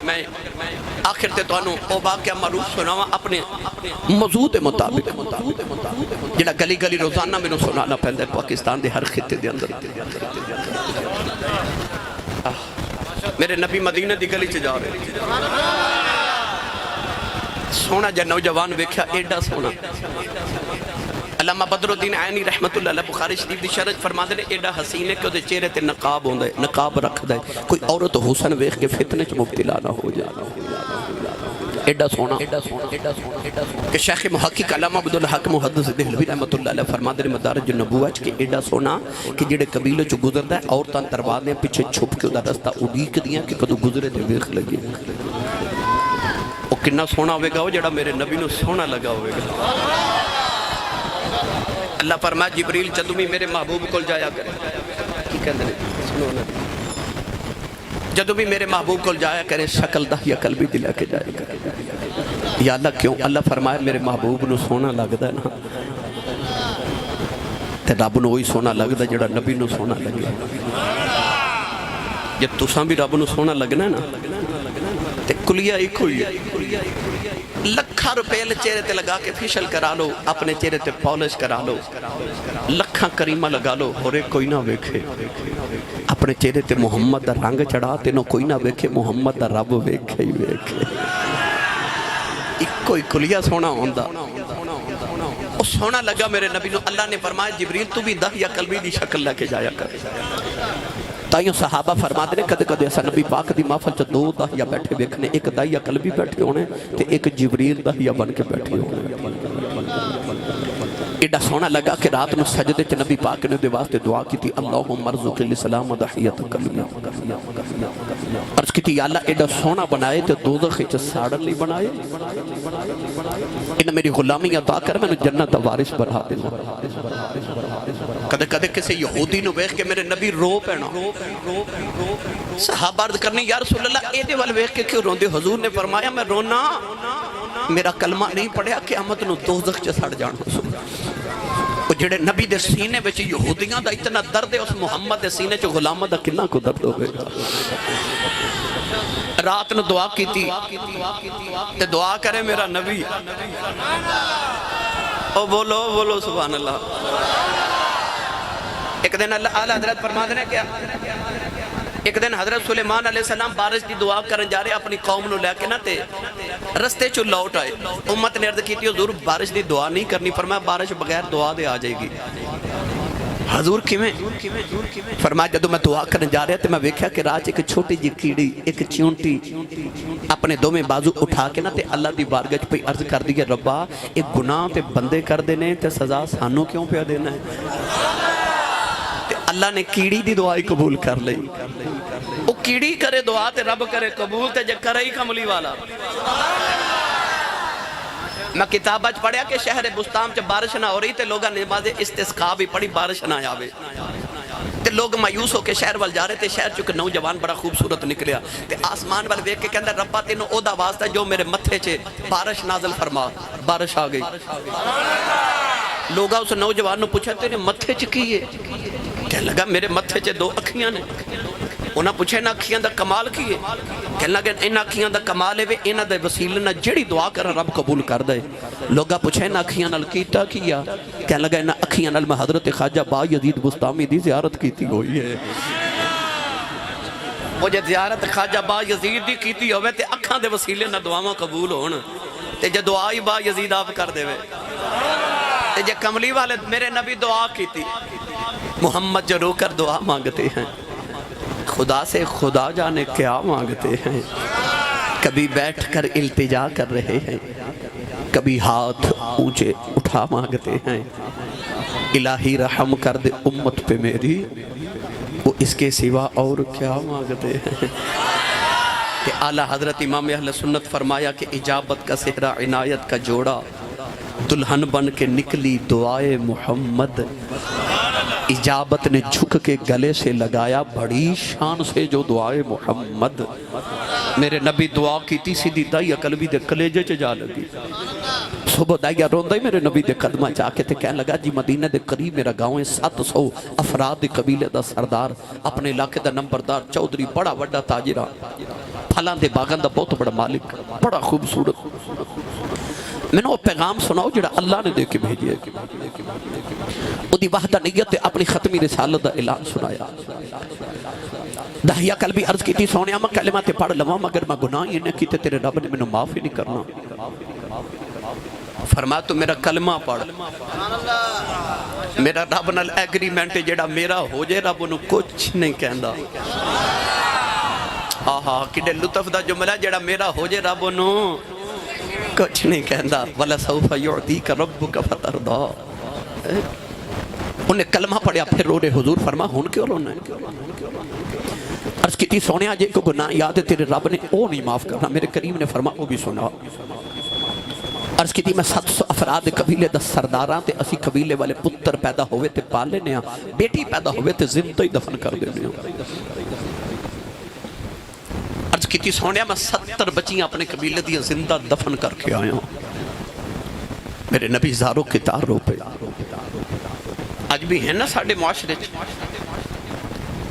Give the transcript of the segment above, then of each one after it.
میں آخر تے تو او واقعہ معروف سناوا اپنے موضوع دے مطابق جڑا گلی گلی روزانہ میں سنانا پہندا ہے پاکستان دے ہر خطے دے اندر میرے نبی مدینہ دی گلی چ جا رہے سونا جا نوجوان ویکھیا ایڈا سونا علامہ بدر الدین عینی رحمت اللہ علیہ بخاری شریف دی شرح فرماندے نے ایڈا حسین ہے کہ دے چہرے تے نقاب ہوندا ہے نقاب رکھدا ہے کوئی عورت حسن ویکھ کے فتنے چ مبتلا نہ ہو جائے ایڈا سونا کہ شیخ محقق علامہ عبدالحق محدث دہلوی رحمت اللہ علیہ فرماندے نے مدارج النبوۃ کہ ایڈا سونا کہ جڑے قبیلے چ گزردا ہے عورتاں دروازے پیچھے چھپ کے اودہ رستہ اڈیک دیاں کہ کدو گزرے تے ویکھ لگے او کنا سونا ہوے گا جڑا میرے نبی نو سونا لگا ہوے گا اللہ فرمایا جبریل جدوں بھی میرے محبوب کول جایا کرے کی کہندے نے سنو نا جدوں بھی میرے محبوب کول جایا کرے شکل دا یا قلبی دلا کے جایا کرے یا اللہ کیوں اللہ فرمایا میرے محبوب نو سونا لگدا ہے نا تے رب نو وہی سونا لگدا جڑا نبی نو سونا لگے جے تساں بھی رب نو سونا لگنا ہے نا تے کلیہ ایک ہوئی ہے لکھاں روپے چہرے تے لگا کے فیشل کرا لو اپنے چہرے تے پالش کرا لو لکھاں کریمہ لگا لو اور ایک کوئی نہ ویکھے اپنے چہرے تے محمد دا رنگ چڑھا تے نو کوئی نہ ویکھے محمد دا رب ویکھے ہی ویکھے ایک کوئی کلیہ سونا ہوندا او سونا لگا میرے نبی نو اللہ نے فرمایا جبریل تو بھی دہ یا قلبی دی شکل لے کے جایا کر تائیوں صحابہ فرماتے ہیں کدے کدے ایسا نبی پاک دی محفل چ دو داہیا بیٹھے ویکھنے ایک داہیا قلبی بیٹھے ہونے تے ایک جبریل داہیا بن کے بیٹھے ہونے ایڈا سونا لگا کہ رات میں سجدے چ نبی پاک نے دے واسطے دعا کی تھی اللہم ارزق الاسلام داہیت قلبی عرض کی تھی یا اللہ ایڈا سونا بنائے تے دوزخ چ ساڑن نہیں بنائے انہیں میری غلامی عطا کر میں نے جنت وارث بنا دینا کدے کدے کسی یہودی نو ویکھ کے میرے نبی رو پینا صحابہ عرض کرنی یا رسول اللہ اے دے وال ویکھ کے کیوں روندے حضور نے فرمایا میں رونا میرا کلمہ نہیں پڑھیا قیامت نو دوزخ چ سڑ جانا وہ جڑے نبی دے سینے وچ یہودیاں دا اتنا درد ہے اس محمد دے سینے چ غلامہ دا کنا کو درد ہوئے رات نو دعا کی تھی تے دعا کرے میرا نبی او بولو سبحان اللہ ایک دن اللہ اعلیٰ حضرت فرما دینے کیا ایک دن حضرت سلیمان علیہ السلام بارش دی دعا کرن جا رہے اپنی قوم نو لے کے نہ تے رستے چو لوٹ آئے امت نے عرض کی تھی حضور بارش دی دعا نہیں کرنی فرمایا بارش بغیر دعا دے آ جائے گی حضور کیویں فرمایا جدو میں دعا کرن جا رہا تھے میں ویکھیا کہ راج ایک چھوٹی جی کیڑی ایک چونٹی اپنے دو میں بازو اٹھا کے نہ تے اللہ دی بارگاہ پہ عرض کر دی ربا ایک گناہ تے بندے کر دینے تے سزا سانوں کیوں پہ دینا ہے اللہ نے کیڑی دی دعائی قبول کر لئی وہ کیڑی کرے دعا تے رب کرے قبول تے جے کرے ہی کملی والا میں کتاب آج پڑھیا کہ شہر بستان چا بارش نہ ہو رہی تے لوگاں نماز استسقاء بھی پڑھی بارش نہ آوے تے لوگ مایوس ہو کے شہر وال جا رہے تے شہر چکے نوجوان بڑا خوبصورت نکلیا تے آسمان وال ویکھ کے کہندہ ربا تینوں او دا واسطہ جو میرے متھے چے بارش نازل فرما بارش آ گئی لوگاں اس نوجوان نو پوچھا تیرے متھے چکیے کہنے لگا میرے متھے چے دو اکھیاں نے انہاں پوچھے انہاں اکھیاں دا کمال کیے کہنے لگا انہاں اکھیاں دا کمال ہے انہاں دا وسیلہ نہ جڑی دعا کر رب قبول کر دے لوگاں پوچھے انہاں اکھیاں نال کیتا کیا کہنے لگا انہاں اکھیاں نال میں حضرت خواجہ با یزید بستامی دی زیارت کیتی ہوئی ہے وہ جے زیارت خواجہ با یزید دی کیتی ہوئے تے اکھاں دے وسیلے نہ دعاواں قبول ہون تے جے دعائی با یزید آپ کر دے تے جے کملی والے میرے نبی دعا کیتی محمد جو رو کر دعا مانگتے ہیں خدا سے خدا جانے کیا مانگتے ہیں کبھی بیٹھ کر التجا کر رہے ہیں کبھی ہاتھ اونچے اٹھا مانگتے ہیں الہی رحم کر دے امت پہ میری وہ اس کے سوا اور کیا مانگتے ہیں کہ اعلیٰ حضرت امام اہل سنت فرمایا کہ اجابت کا صحرا عنایت کا جوڑا دلہن بن کے نکلی دعائے محمد اجابت نے جھک کے گلے سے لگایا بڑی شان سے جو دعائے محمد میرے نبی دعا کی تھی سیدھی دائی قلبی دے کلیجے چ جا لگی صبح دائی روندہ ہی میرے نبی دے قدمہ جا کے تھے کہنے لگا جی مدینہ دے قریب میرا گاؤں ہے 700 افراد دے قبیلے دا سردار اپنے علاقے دا نمبردار چودھری بڑا وڈا تاجرہ پھلاں دے باغاں دا بہت بڑا مالک، بڑا خوبصورت۔ میں نے وہ پیغام سناؤ جڑا اللہ نے دے کے بھیجی ہے، وہ دی وحدانیت اپنی ختمی رسالت دا اعلان سنایا۔ داہیہ کل بھی عرض کی تھی سونیا میں کلمہ تے پڑھ لواں مگر میں گناہ ہی نہیں کیتے تیرے رب نے میں معاف ہی نہیں کرنا۔ فرمایا تو میرا کلمہ پڑھ، میرا رب نال ایگریمنٹ جڑا میرا ہو جائے رب انہوں کچھ نہیں کہندا۔ آہا کڈے لطف دا جملہ جڑا میرا ہو جائے رب انہوں کچھ نہیں کہندا۔ وَلَسَوْفَ يُعْطِيكَ رَبُّكَ فَتَرْضَىٰ۔ انہیں کلمہ پڑھیا پھر رو رہے حضور فرما ہون کیوں رونا ہے؟ عرض کی تھی سونے آجے کو گناہ یاد ہے تیرے رب نے او نہیں معاف کرنا، میرے کریم نے فرما او بھی سنا۔ عرض کی تھی میں 700 افراد قبیلے دا سرداراں تے اسی قبیلے والے پتر پیدا ہوئے تے پالے نے بیٹی پیدا ہوئے تے زندہ ہی دفن کر دینے ہوں۔ عرض کی تھی سونے میں 70 بچیاں اپنے قبیلے دیا زندہ دفن کر کے آئے ہوں۔ میرے نبی زاروں کے تاروں پہ آج بھی ہیں نا ساڑھے معاشرے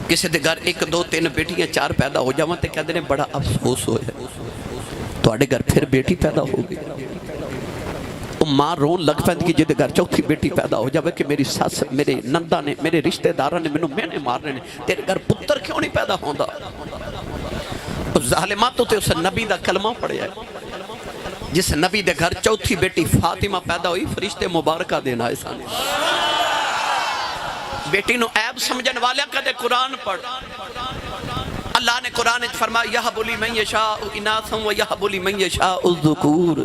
کسی دے گھر 1 2 3 بیٹیاں 4 پیدا ہو جاواں تے کہتے ہیں بڑا افسوس ہوئے تو آڑے گھر پھر بیٹی پیدا ہو گئی، ماں رون لگ پہند کی جدے گھر چوتھی بیٹی پیدا ہو جاوے کہ میری ساس میرے نندہ نے میرے رشتہ دارہ نے میں نے مارنے نے تیرے گھر پتر کیوں نہیں پیدا ہوندہ؟ اس ظالماتوں تے اس نبی دا کلمہ پڑھیا ہے جس نبی دے گھر چوتھی بیٹی فاطمہ پیدا ہوئی فرشتے مبارکہ دینا ایسا نہیں۔ بیٹی نو عیب سمجھن والے کدے قرآن پڑھ، اللہ نے قرآن فرمایا یَحْبُ لِمَن يَشَاءُ إِنَاثًا وَيَحْبُ لِمَن يَشَاءُ الذُّكُورَ۔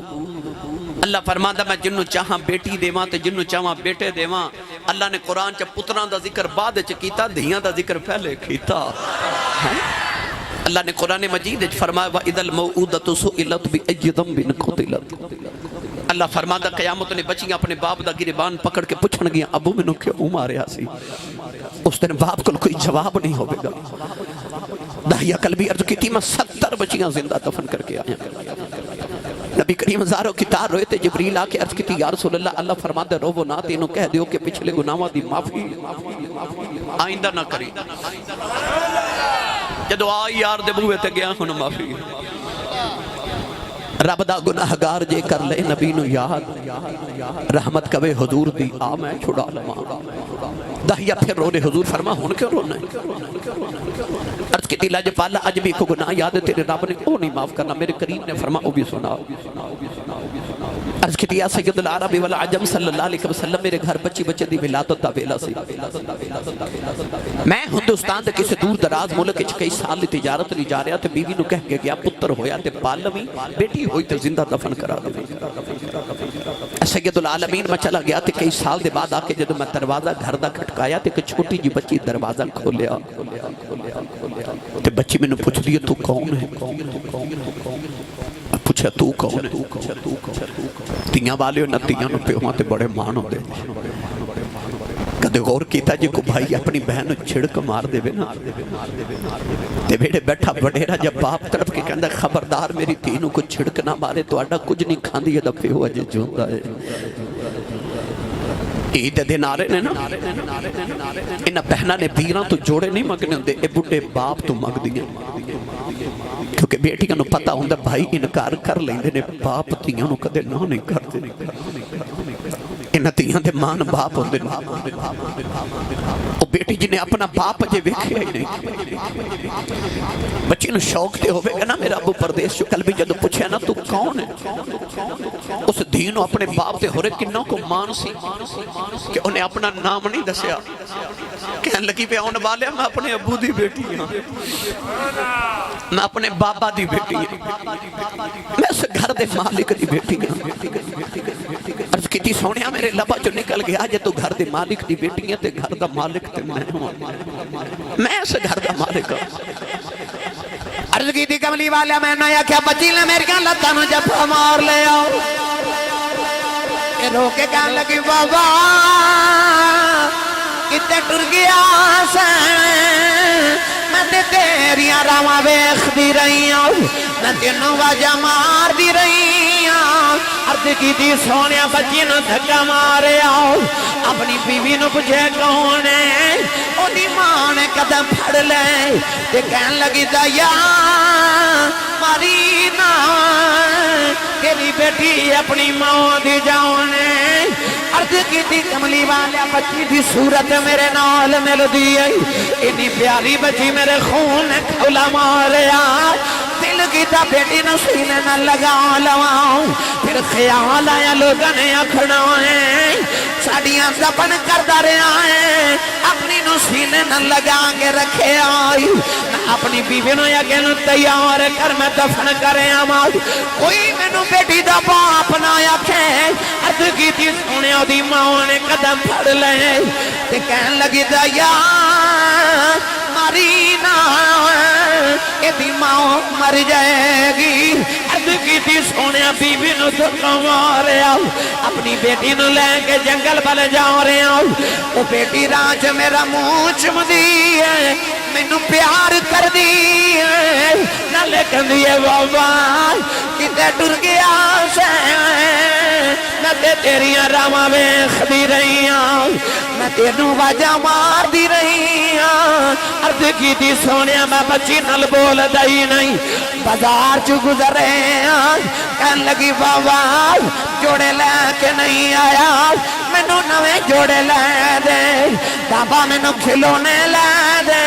اللہ فرماتا میں جنوں چاہاں بیٹی دیواں تے جنوں چاہاں بیٹے دیواں۔ اللہ نے قرآن چا پتران دا ذکر بعد کیتا، دھیاں دا ذکر پہلے کیتا۔ اللہ نے قرآن مجید فرمایا وَإِذَا الْمَوْعُودَةُ سُئِلَتْ بِأَيِّ ذَنبٍ قُتِلَتْ۔ اللہ فرماتا قیامت نے بچیاں اپنے باپ دا گریبان پکڑ کے پوچھن گیا ابو میں نو کیوں ماریا سی؟ اس دن باپ کو کوئی جواب نہیں ہوئے گا۔ داہیہ قلبی عرض کی تھی میں 70 بچیاں زندہ دفن کر کے آیا۔ نبی کریم زاروں کی تار روئے تھے، جبریل آ کے عرض کی تھی یا رسول اللہ، اللہ فرماتا رو وہ نہ تینوں کہہ دیو کہ پچھلے گناہوں دی معافی آئندہ نہ کری۔ جدو آئی یار دے بوئے تے گیا ہوں معافی۔ رب دا گناہگار جے کر لے نبی نو یاد، رحمت کوے حضور دی آ میں چھڑا لما۔ داہیہ پھر رو رہے حضور فرما ہون کیوں رونا ہے؟ عرض کی تیلہ جب پالا اج بھی کو گناہ یاد ہے تیرے رب نے او نہیں معاف کرنا، میرے کریم نے فرما او بھی سنا۔ عرض کی تیلہ سید العرب والعجم صلی اللہ علیہ وسلم میرے گھر بچی بچے دی ولادت دا ویلا سی۔ میں ہندوستان دے کسی دور دراز ملک اچھ کئی سال تجارت نہیں جا رہا تے بیوی نو کہہ گیا پتر ہویا تے پالویں بیٹی ہوئی تے زندہ دفن کرا دے۔ سید العالمین میں چلا گیا تے کئی سال دے بعد آکے جدو میں دروازہ گھر دا کھٹکایا تے کہ چھوٹی جی بچی دروازہ کھولیا تے بچی میں نے پوچھ دیا تو کون ہے؟ پوچھا تو کون ہے؟ تیاں والے نہ تیاں نو پہ ہوا تے بڑے مان ہو دے۔ کدے غور کیتا جی کو بھائی اپنی بہن چھڑک مار دے نا تے بیٹے بیٹھا بڑیرا جب باپ طرف کے کہندہ خبردار میری تینوں کو چھڑک نہ مارے تو آڈا کچھ نہیں کھاندی یہ دفعے ہوا جی جوندہ ہے۔ عید دن آ رہے نے نا انہ بہنہ نے بیران تو جوڑے نہیں مگنے ہوندے اے بڑے باپ تو مگ دیا کیونکہ بیٹیاں نو پتہ ہوندہ بھائی انکار کر لیندے نے باپ تیاں نو کدے نہ نہیں کرتے۔ انہ تیاں دے مان باپ ہوندے نے وہ بیٹی جنہیں اپنا باپ جے ویکھے ہی نہیں۔ بچی نو شوق تے ہوئے گا نا میرا ابو پردیش جو کل بھی جدو پوچھے نا تو کون ہے؟ اس دینو اپنے باپ تے ہو رہے کنوں کو مان سی کہ انہیں اپنا نام نہیں دسیا۔ کہنے لگی پہ آن والے میں اپنے ابو دی بیٹی ہوں، میں اپنے بابا دی بیٹی ہوں، میں اس گھر دے مالک دی بیٹی ہوں۔ عرض کی تھی سونیا میرے لبا جو نکل گیا جے تو گھر دے مالک دی بیٹی ہیں تے گھر دا مالک تے میں ہوں، میں اس گھر دا مالک ہوں۔ عرض کی تھی کملی والا میں نہ یا کیا بچی لے میرے کہاں لتا نو جب مار لے آؤ رو کے کہنے لگی بابا کتے ٹر گیا سے میں تے تیریاں راواں ویکھ دی رہی ہوں میں تینوں واجہ مار دی رہی ہوں۔ عرض کی تھی سونیا بچی نو دھکا مارے آؤ اپنی بیوی نو پوچھے کون ہے؟ او دی ماں نے قدم پھڑ لے تے کہن لگی دایا ماری نا تیری بیٹی اپنی ماں دی جانے عرض کی تھی کملی والا بچی دی صورت میرے نال مل دی اتنی پیاری بچی میرے خون کھولا ماریا دل کی تا بیٹی نو سینے نہ لگا لواؤں پھر خیال آیا لوگوں نے آکھنا ہے ساڑیاں زبن کردہ رہا ہے اپنی نو سینے نہ لگا کے رکھے آئی اپنی بیوی نو یا گنو تیار کر میں دفن کرے آمائی کوئی میں نو بیٹی دا باپ نہ آکھے عرض کی تھی سونے دی ماں نے قدم پھڑ لے تے کہن لگی دایا ماری نا ایدی ماں مر جائے گی عرض کی تھی سونے بیوی نو دکھا مارے آؤ اپنی بیٹی نو لے کے جنگل بل جاؤ رہے آؤ وہ بیٹی راج میرا منہ چم دی ہے میں نو پیار کر دی ہے نہ لیکن دیئے بابا کتے ٹر گیا سے میں تیریاں راما بیخ دی رہی ہوں میں تینوں واجہ مار دی رہی ہوں عرض کی تھی سونیا میں بچی نل بول دائی نہیں بازار چو گزر رہے ہیں کہن لگی بابا جوڑے لے کے نہیں آیا میں نو نوے جوڑے لے دے بابا میں نو کھلونے لے دے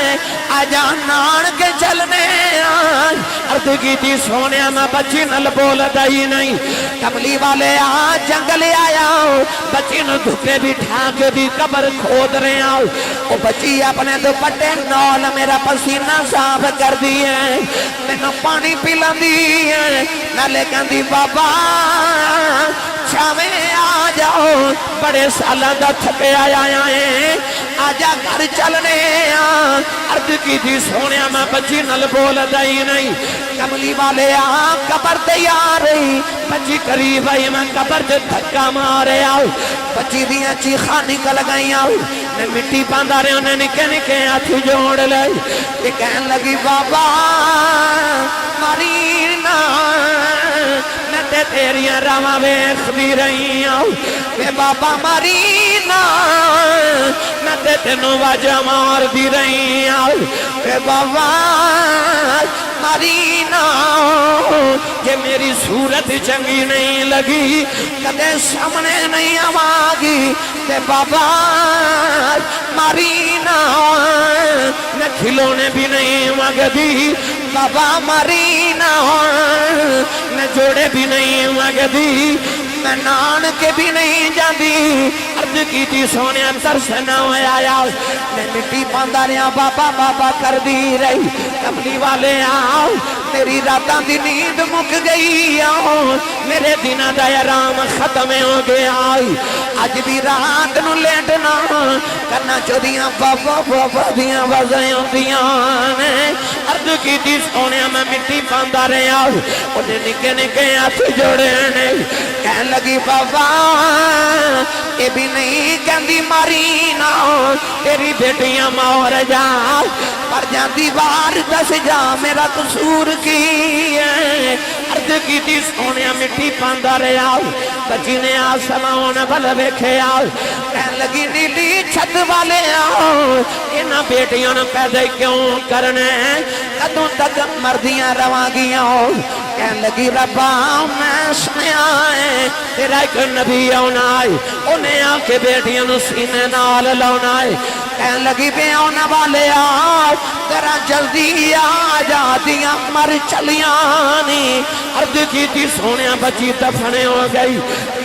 آجا نان کے چلنے آج عرض کی تھی سونیا میں بچی نل بول دائی نہیں کملی والے آج جنگل آیا بچی نو دھکے بٹھا کے بھی قبر کھود رہے آؤ وہ بچی اپنے دوپٹے نول میرا پسینہ صاف کر دیئے میں نو پانی پلا دیئے نہ لے کہن دی بابا چھاویں آ جاؤ بڑے سالہ دا تھکے آیا ہیں آجا گھر چلنے عرض کی تھی سونیا میں بچی نل بول دائی نہیں کملی والے قبر تیار رہی بچی قریب آئی میں قبر سے دھکا مارے آؤ بچی دیا چیخا نکل گئی آؤ میں مٹی باندھا رہے انہیں نکے نکے ہاتھی جوڑ لے یہ کہن لگی بابا ماری نا میں تے تیریاں راما بیخ دی رہی ہوں میں بابا ماری نا میں تے تینوں واجہ مار دی رہی ہوں میں بابا ماری نا یہ میری صورت چنگی نہیں لگی کدے سامنے نہیں آواگی تے بابا ماری نا میں کھلونے بھی نہیں مگدی بابا ماری نا میں جوڑے بھی نہیں مگدی میں نان کے بھی نہیں جاندی عرض کی تھی سونیا ترس نہ آیا میں مٹی باندھا رہا بابا بابا کر دی رہی کملی والے آؤ میری راتاں دی نیند مک گئی آؤ میرے دنہ دا آرام ختم ہو گیا آج بھی رات نو لیٹنا کرنا چودیاں بابا بابا دیاں وزیاں دیاں عرض کی تھی سونیا میں مٹی باندھا رہا انہیں نکے نکے ہاتھ جوڑے کہن لگی بابا یہ بھی نہیں کہندی ماری نا تیری بیٹیاں مور جا پر جا دیوار دس جا میرا قصور کی ہے عرض کی تھی سونیا مٹی باندھا رہا بچی نے آسمان بل ویکھے کہن لگی نیلی چھت والے آؤ انہاں بیٹیاں نے پیدا کیوں کرنے کدوں تک مردیاں رواں گیاں کہن لگی ربا میں سنیا ہے تیرا ایک نبی آنا ہے انہیں آ کے بیٹیاں نو سینے نال لاؤنا ہے کہن لگی بے آنا والے آج تیرا جلدی آ جاتیاں مر چلیاں عرض کی تھی سونیا بچی دفنے ہو گئی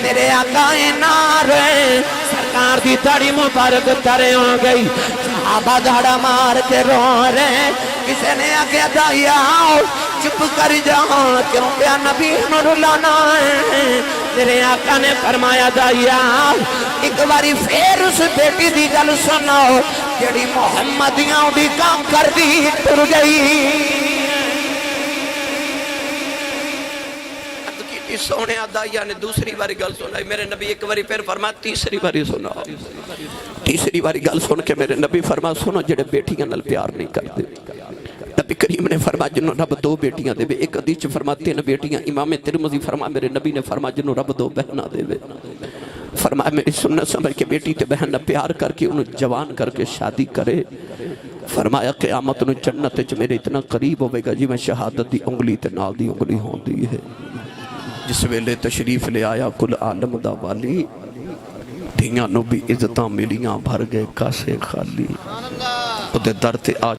میرے آقا نارے سرکار دی داڑھی مبارک ترے ہو گئی صحابہ دھاڑا مار کے رو رہے کسے نے آگے دایا چپ کر جاؤ کیوں پیا نبی نور لانا ہے میرے آقا نے فرمایا دایا ایک باری پھر اس بیٹی دی گل سناؤ جڑی محمدیاں دی کام کر دی ٹر گئی سونے دایا نے دوسری باری گل سنائی میرے نبی ایک باری پھر فرما تیسری باری سناؤ تیسری باری گل سن کے میرے نبی فرما سنو جڑے بیٹیاں نال پیار نہیں کرتے نبی کریم نے فرما جنہوں رب دو بیٹیاں دے ایک حدیث فرما 3 بیٹیاں امام ترمذی فرما میرے نبی نے فرما جنہوں رب 2 بہناں دے فرمایا میری سنت سمجھ کے بیٹی تے بہن نہ پیار کر کے انہوں جوان کر کے شادی کرے. فرمایا قیامت انہوں جنت چ میرے اتنا قریب ہوئے گا جی میں شہادت دی انگلی تے نال دی انگلی ہون دی ہے. جس ویلے تشریف لے آیا کل عالم دا والی دھیاں نو بھی عزتاں ملیاں بھر گئے کاسے خالی. او دے در تے آ